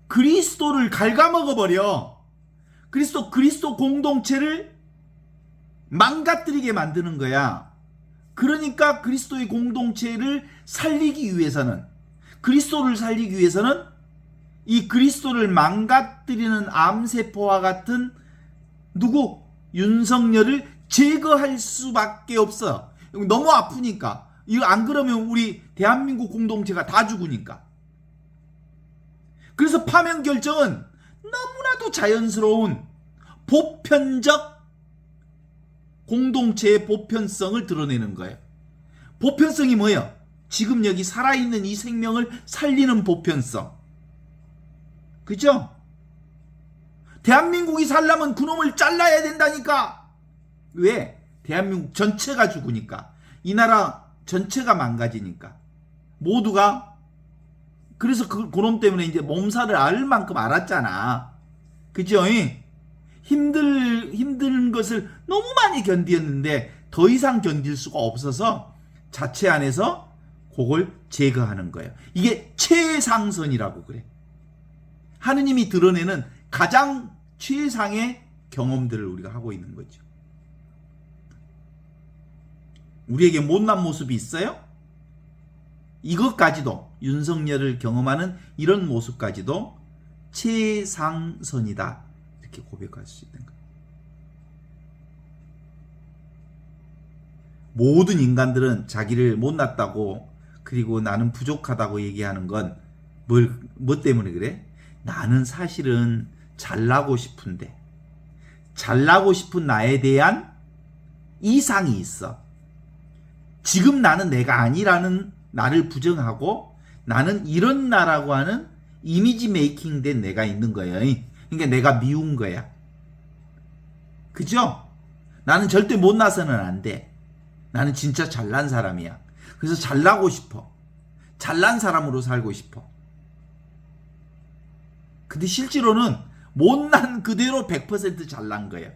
그리스도를 갉아먹어버려. 그리스도 공동체를 망가뜨리게 만드는 거야. 그러니까 그리스도의 공동체를 살리기 위해서는, 그리스도를 살리기 위해서는 이 그리스도를 망가뜨리는 암세포와 같은 윤석열을 제거할 수밖에 없어. 너무 아프니까. 이거 안 그러면 우리 대한민국 공동체가 다 죽으니까. 그래서 파면 결정은 너무나도 자연스러운 보편적 공동체의 보편성을 드러내는 거예요. 보편성이 뭐예요? 지금 여기 살아있는 이 생명을 살리는 보편성. 그죠? 대한민국이 살려면 그놈을 잘라야 된다니까. 왜? 대한민국 전체가 죽으니까. 이 나라 전체가 망가지니까. 모두가. 그래서 그놈 때문에 이제 몸살을 앓을 만큼 앓았잖아. 그죠? 힘든 것을 너무 많이 견디었는데 더 이상 견딜 수가 없어서 자체 안에서 그걸 제거하는 거예요. 이게 최상선이라고 그래. 하느님이 드러내는 가장 최상의 경험들을 우리가 하고 있는 거죠. 우리에게 못난 모습이 있어요? 이것까지도, 윤석열을 경험하는 이런 모습까지도 최상선이다, 이렇게 고백할 수 있는 거예요. 모든 인간들은 자기를 못났다고, 그리고 나는 부족하다고 얘기하는 건 뭐 때문에 그래? 나는 사실은 잘나고 싶은데, 잘나고 싶은 나에 대한 이상이 있어. 지금 나는 내가 아니라는 나를 부정하고, 나는 이런 나라고 하는 이미지 메이킹 된 내가 있는 거예요. 그러니까 내가 미운 거야. 그죠? 나는 절대 못나서는 안 돼. 나는 진짜 잘난 사람이야. 그래서 잘나고 싶어. 잘난 사람으로 살고 싶어. 근데 실제로는 못난 그대로 100% 잘난 거예요.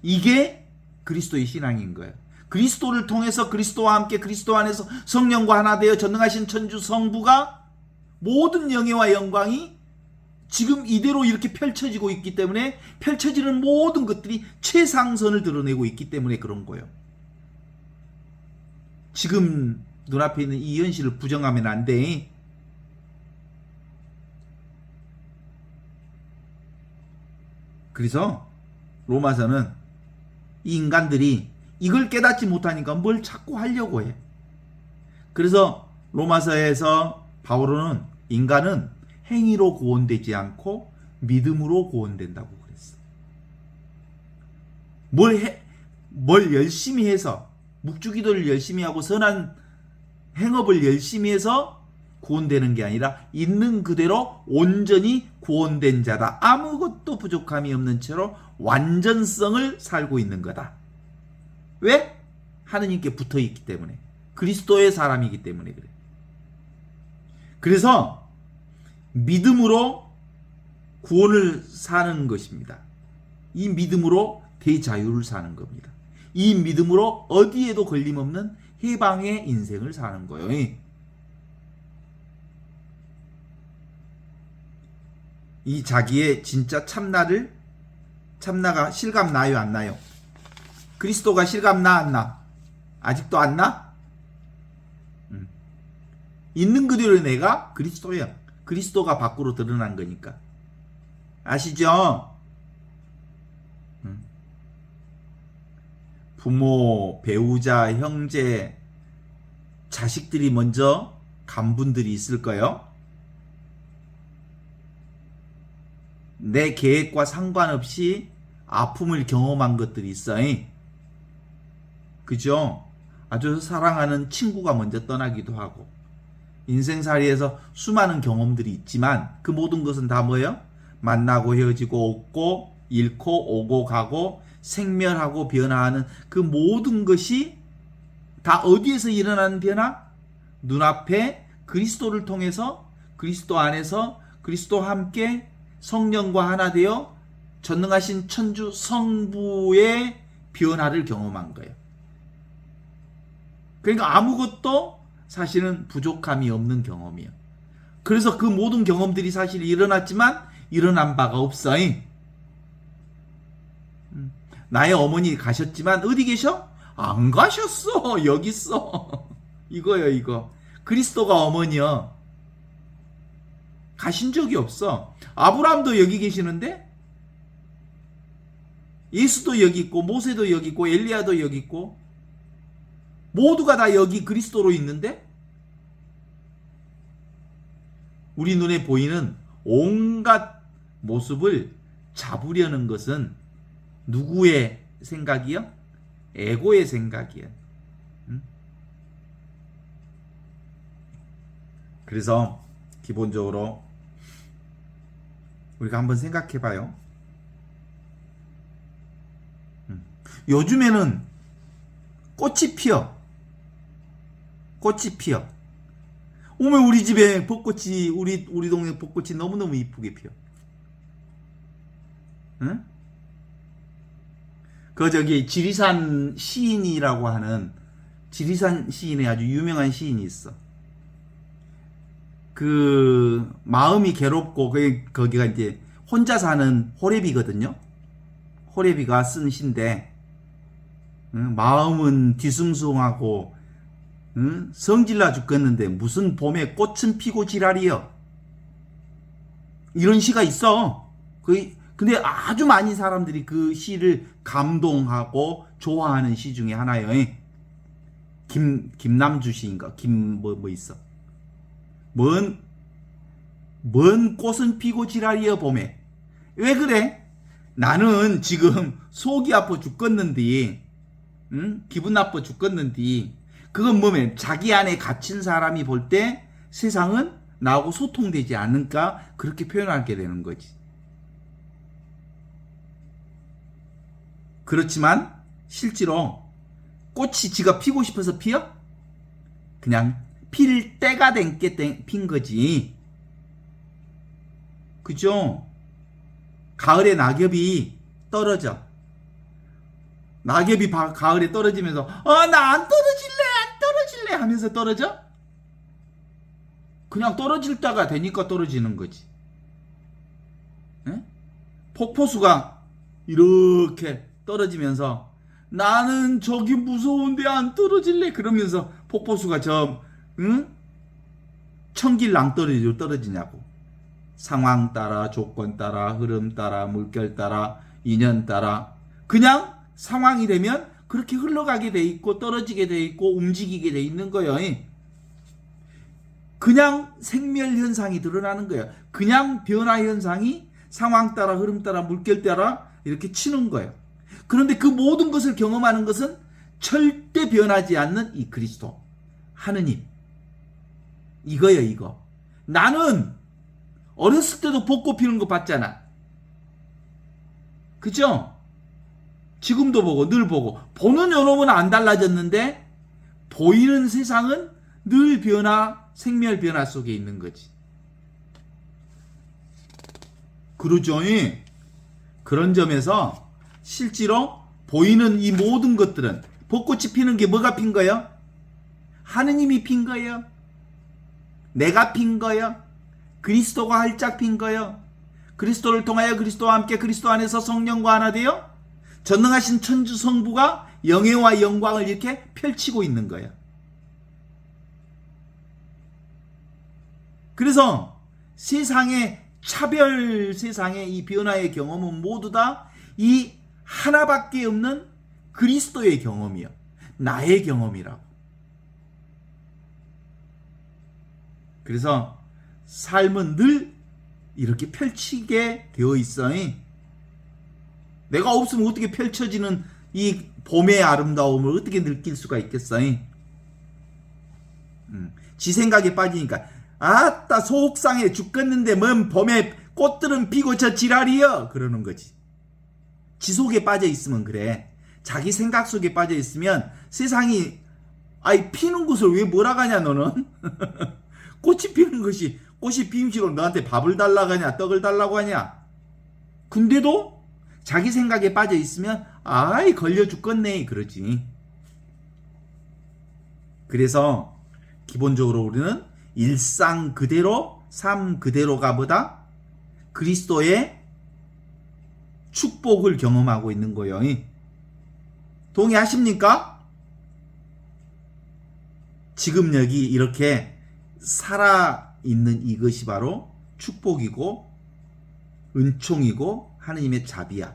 이게 그리스도의 신앙인 거예요. 그리스도를 통해서 그리스도와 함께 그리스도 안에서 성령과 하나 되어 전능하신 천주 성부가 모든 영예와 영광이 지금 이대로 이렇게 펼쳐지고 있기 때문에, 펼쳐지는 모든 것들이 최상선을 드러내고 있기 때문에 그런 거예요. 지금 눈앞에 있는 이 현실을 부정하면 안 돼. 그래서 로마서는 이 인간들이 이걸 깨닫지 못하니까 뭘 자꾸 하려고 해. 그래서 로마서에서 바울은 인간은 행위로 구원되지 않고 믿음으로 구원된다고 그랬어. 뭘 열심히 해서, 묵주기도를 열심히 하고 선한 행업을 열심히 해서 구원되는 게 아니라 있는 그대로 온전히 구원된 자다. 아무것도 부족함이 없는 채로 완전성을 살고 있는 거다. 왜? 하느님께 붙어 있기 때문에. 그리스도의 사람이기 때문에 그래. 그래서 믿음으로 구원을 사는 것입니다. 이 믿음으로 대자유를 사는 겁니다. 이 믿음으로 어디에도 걸림없는 해방의 인생을 사는 거예요. 이 자기의 진짜 참나가 실감 나요, 안 나요? 그리스도가 실감 나, 안 나? 아직도 안 나? 있는 그대로 내가 그리스도야. 그리스도가 밖으로 드러난 거니까. 아시죠? 부모, 배우자, 형제, 자식들이 먼저 간 분들이 있을 거예요. 내 계획과 상관없이 아픔을 경험한 것들이 있어요. 그죠? 아주 사랑하는 친구가 먼저 떠나기도 하고, 인생살이에서 수많은 경험들이 있지만 그 모든 것은 다 뭐예요? 만나고 헤어지고 얻고 잃고 오고 가고 생멸하고 변화하는 그 모든 것이 다 어디에서 일어나는 변화? 눈앞에 그리스도를 통해서, 그리스도 안에서 그리스도와 함께 성령과 하나 되어 전능하신 천주 성부의 변화를 경험한 거예요. 그러니까 아무것도 사실은 부족함이 없는 경험이에요. 그래서 그 모든 경험들이 사실 일어났지만 일어난 바가 없어. 나의 어머니 가셨지만 어디 계셔? 안 가셨어. 여기 있어. 이거요, 이거. 그리스도가 어머니요. 가신 적이 없어. 아브라함도 여기 계시는데, 예수도 여기 있고 모세도 여기 있고 엘리야도 여기 있고, 모두가 다 여기 그리스도로 있는데 우리 눈에 보이는 온갖 모습을 잡으려는 것은 누구의 생각이요? 에고의 생각이요. 그래서 기본적으로 우리가 한번 생각해 봐요. 요즘에는 꽃이 피어. 꽃이 피어. 오면 우리 집에 벚꽃이, 우리 동네 벚꽃이 너무너무 이쁘게 피어. 응? 저기 지리산 시인이라고 하는 지리산 시인의 아주 유명한 시인이 있어. 그 마음이 괴롭고 거기가 이제 혼자 사는 호레비거든요. 호레비가 쓴 시인데 마음은 뒤숭숭하고 성질나 죽겠는데 무슨 봄에 꽃은 피고 지랄이여. 이런 시가 있어. 근데 아주 많은 사람들이 그 시를 감동하고 좋아하는 시 중에 하나예요. 김남주 시인가? 뭐 있어. 먼 꽃은 피고 지랄이여 봄에. 왜 그래? 나는 지금 속이 아파 죽겠는데, 기분 나빠 죽겠는데, 그건 뭐면 자기 안에 갇힌 사람이 볼 때 세상은 나하고 소통되지 않으니까 그렇게 표현하게 되는 거지. 그렇지만 실제로 꽃이 지가 피고 싶어서 피어? 그냥 필 때가 된 게 핀 거지. 그죠? 가을에 낙엽이 떨어져. 낙엽이 가을에 떨어지면서 나 안 떨어질래 하면서 떨어져? 그냥 떨어질 때가 되니까 떨어지는 거지. 에? 폭포수가 이렇게 떨어지면서 나는 저기 무서운데 안 떨어질래 그러면서 폭포수가 천길 낭떠러지로 떨어지냐고. 상황 따라, 조건 따라, 흐름 따라, 물결 따라, 인연 따라 그냥 상황이 되면 그렇게 흘러가게 돼 있고 떨어지게 돼 있고 움직이게 돼 있는 거예요. 그냥 생멸 현상이 드러나는 거예요. 그냥 변화 현상이 상황 따라, 흐름 따라, 물결 따라 이렇게 치는 거예요. 그런데 그 모든 것을 경험하는 것은 절대 변하지 않는 이 그리스도 하느님, 이거예요. 이거. 나는 어렸을 때도 벚꽃 피는 거 봤잖아. 그죠? 지금도 보고 늘 보고 보는 요놈은 안 달라졌는데 보이는 세상은 늘 변화, 생멸 변화 속에 있는 거지. 그러죠? 그런 점에서 실제로 보이는 이 모든 것들은 벚꽃이 피는 게 뭐가 핀 거예요? 하느님이 핀 거예요? 내가 핀 거예요? 그리스도가 활짝 핀 거예요? 그리스도를 통하여 그리스도와 함께 그리스도 안에서 성령과 하나 되어 전능하신 천주 성부가 영예와 영광을 이렇게 펼치고 있는 거예요. 그래서 세상의 차별, 세상의 이 변화의 경험은 모두 다 이 하나밖에 없는 그리스도의 경험이요. 나의 경험이라고. 그래서 삶은 늘 이렇게 펼치게 되어 있어. 내가 없으면 어떻게 펼쳐지는 이 봄의 아름다움을 어떻게 느낄 수가 있겠어? 지 생각에 빠지니까 아따 속상해 죽겠는데 뭔 봄에 꽃들은 피고 저 지랄이여 그러는 거지. 지 속에 빠져 있으면 그래. 자기 생각 속에 빠져 있으면 세상이 피는 것을 왜 뭐라 가냐 너는? 꽃이 피는 것이 꽃이 피임식으로 너한테 밥을 달라고 하냐 떡을 달라고 하냐. 근데도 자기 생각에 빠져 있으면 걸려 죽겠네 그러지. 그래서 기본적으로 우리는 일상 그대로 삶 그대로가 보다 그리스도의 축복을 경험하고 있는 거예요. 동의하십니까? 지금 여기 이렇게 살아있는 이것이 바로 축복이고 은총이고 하느님의 자비야.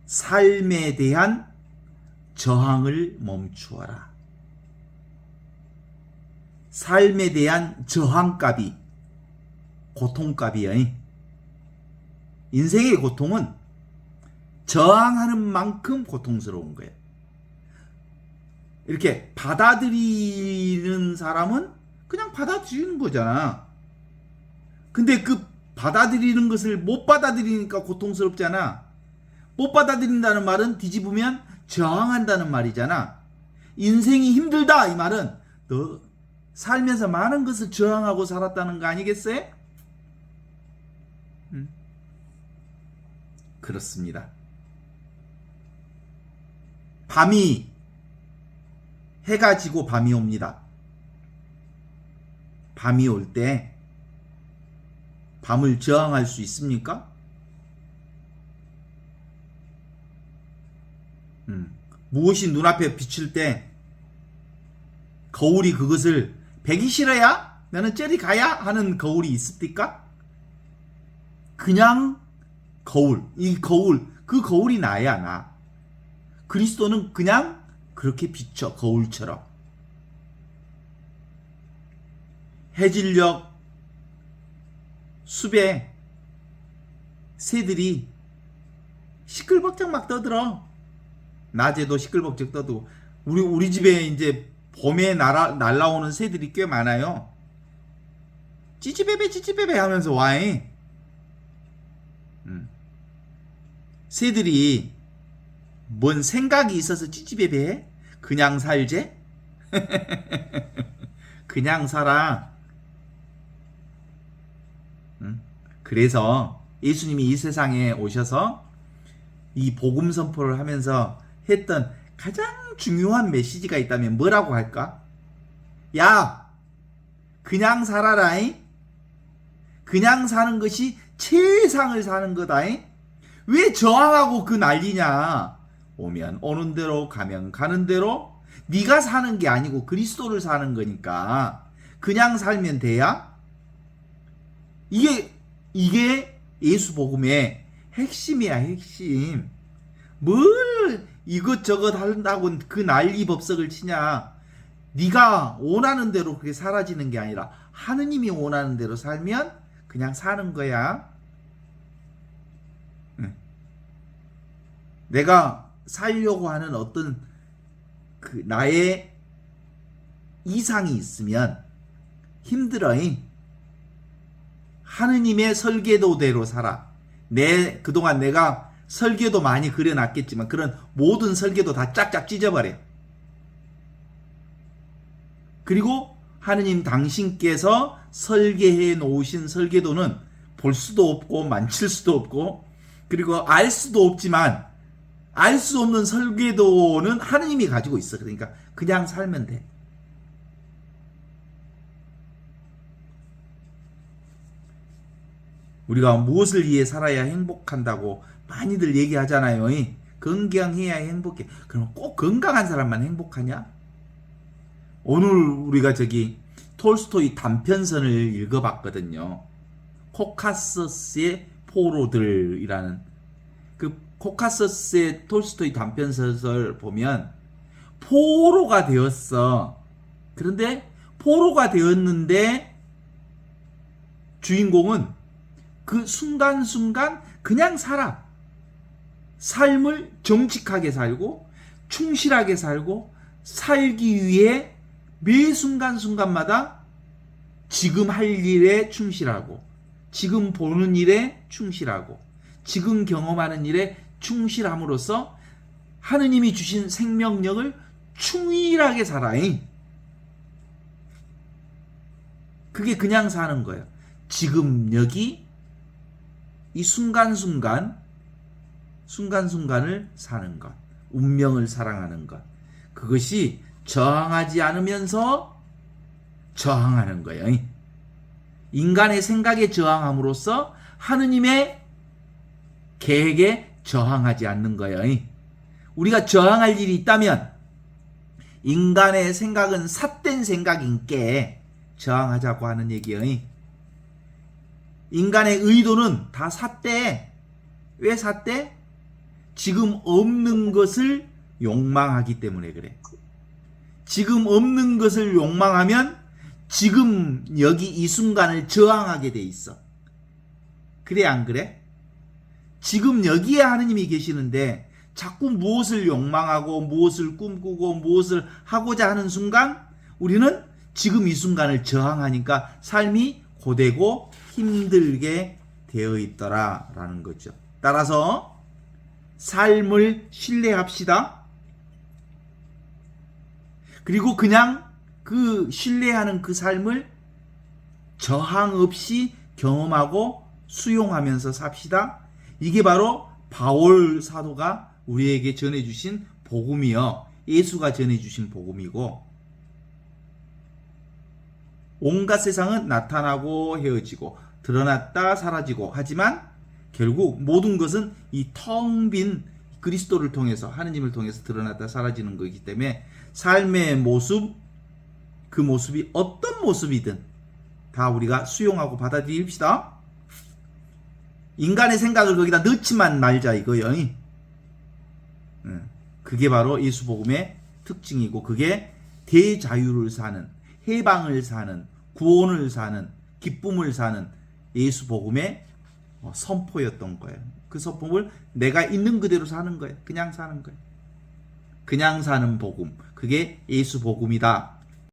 삶에 대한 저항을 멈추어라. 삶에 대한 저항값이 고통값이야. 인생의 고통은 저항하는 만큼 고통스러운 거예요. 이렇게 받아들이는 사람은 그냥 받아들이는 거잖아. 근데 그 받아들이는 것을 못 받아들이니까 고통스럽잖아. 못 받아들인다는 말은 뒤집으면 저항한다는 말이잖아. 인생이 힘들다 이 말은 너 살면서 많은 것을 저항하고 살았다는 거 아니겠어요? 그렇습니다. 해가 지고 밤이 옵니다. 밤이 올 때 밤을 저항할 수 있습니까? 무엇이 눈앞에 비칠 때 거울이 그것을 배기 싫어야? 나는 저리 가야? 하는 거울이 있습니까? 그냥 거울, 그 거울이 나야 나. 그리스도는 그냥 그렇게 비쳐 거울처럼. 해질녘 숲에 새들이 시끌벅적 막 떠들어. 낮에도 시끌벅적 떠들고. 우리 집에 이제 봄에 날아오는 새들이 꽤 많아요. 찌찌베베 찌찌베베 하면서 와해. 새들이 뭔 생각이 있어서 찌찌베베? 그냥 살제? 그냥 살아. 그래서 예수님이 이 세상에 오셔서 이 복음 선포를 하면서 했던 가장 중요한 메시지가 있다면 뭐라고 할까? 야, 그냥 살아라잉. 그냥 사는 것이 최상을 사는 거다잉. 왜 저항하고 그 난리냐? 오면 오는 대로 가면 가는 대로 네가 사는 게 아니고 그리스도를 사는 거니까 그냥 살면 돼야? 이게 예수 복음의 핵심이야, 핵심. 뭘 이것저것 한다고 그 난리 법석을 치냐? 네가 원하는 대로 그게 사라지는 게 아니라 하느님이 원하는 대로 살면 그냥 사는 거야. 내가 살려고 하는 어떤 그 나의 이상이 있으면 힘들어잉. 하느님의 설계도대로 살아. 그동안 내가 설계도 많이 그려놨겠지만 그런 모든 설계도 다 짝짝 찢어버려. 그리고 하느님 당신께서 설계해 놓으신 설계도는 볼 수도 없고 만질 수도 없고 그리고 알 수도 없지만 알 수 없는 설계도는 하느님이 가지고 있어. 그러니까 그냥 살면 돼. 우리가 무엇을 위해 살아야 행복한다고 많이들 얘기하잖아요. 건강해야 행복해. 그럼 꼭 건강한 사람만 행복하냐? 오늘 우리가 톨스토이 단편선을 읽어봤거든요. 코카서스의 포로들이라는 그 코카서스의 톨스토이 단편선을 보면 포로가 되었어. 그런데 포로가 되었는데 주인공은 그 순간순간 그냥 살아. 삶을 정직하게 살고 충실하게 살고 살기 위해 매 순간순간마다 지금 할 일에 충실하고 지금 보는 일에 충실하고 지금 경험하는 일에 충실함으로써 하느님이 주신 생명력을 충실하게 살아잉. 그게 그냥 사는 거예요. 지금 여기 이 순간순간을 사는 것, 운명을 사랑하는 것, 그것이 저항하지 않으면서 저항하는 거예요. 인간의 생각에 저항함으로써 하느님의 계획에 저항하지 않는 거예요. 우리가 저항할 일이 있다면 인간의 생각은 삿된 생각인께 저항하자고 하는 얘기예요. 인간의 의도는 다 삿대. 왜 삿대? 지금 없는 것을 욕망하기 때문에 그래. 지금 없는 것을 욕망하면 지금 여기 이 순간을 저항하게 돼 있어. 그래 안 그래? 지금 여기에 하느님이 계시는데 자꾸 무엇을 욕망하고 무엇을 꿈꾸고 무엇을 하고자 하는 순간 우리는 지금 이 순간을 저항하니까 삶이 고되고 힘들게 되어 있더라라는 거죠. 따라서 삶을 신뢰합시다. 그리고 그냥 그 신뢰하는 그 삶을 저항 없이 경험하고 수용하면서 삽시다. 이게 바로 바울 사도가 우리에게 전해주신 복음이요. 예수가 전해주신 복음이고, 온갖 세상은 나타나고 헤어지고 드러났다 사라지고 하지만 결국 모든 것은 이 텅 빈 그리스도를 통해서 하느님을 통해서 드러났다 사라지는 거기 때문에 삶의 모습, 그 모습이 어떤 모습이든 다 우리가 수용하고 받아들입시다. 인간의 생각을 거기다 넣지만 말자 이거요. 그게 바로 예수복음의 특징이고 그게 대자유를 사는, 해방을 사는, 구원을 사는, 기쁨을 사는 예수복음의 선포였던 거예요. 그 선포를 내가 있는 그대로 사는 거예요. 그냥 사는 거예요. 그냥 사는 복음. 그게 예수복음이다.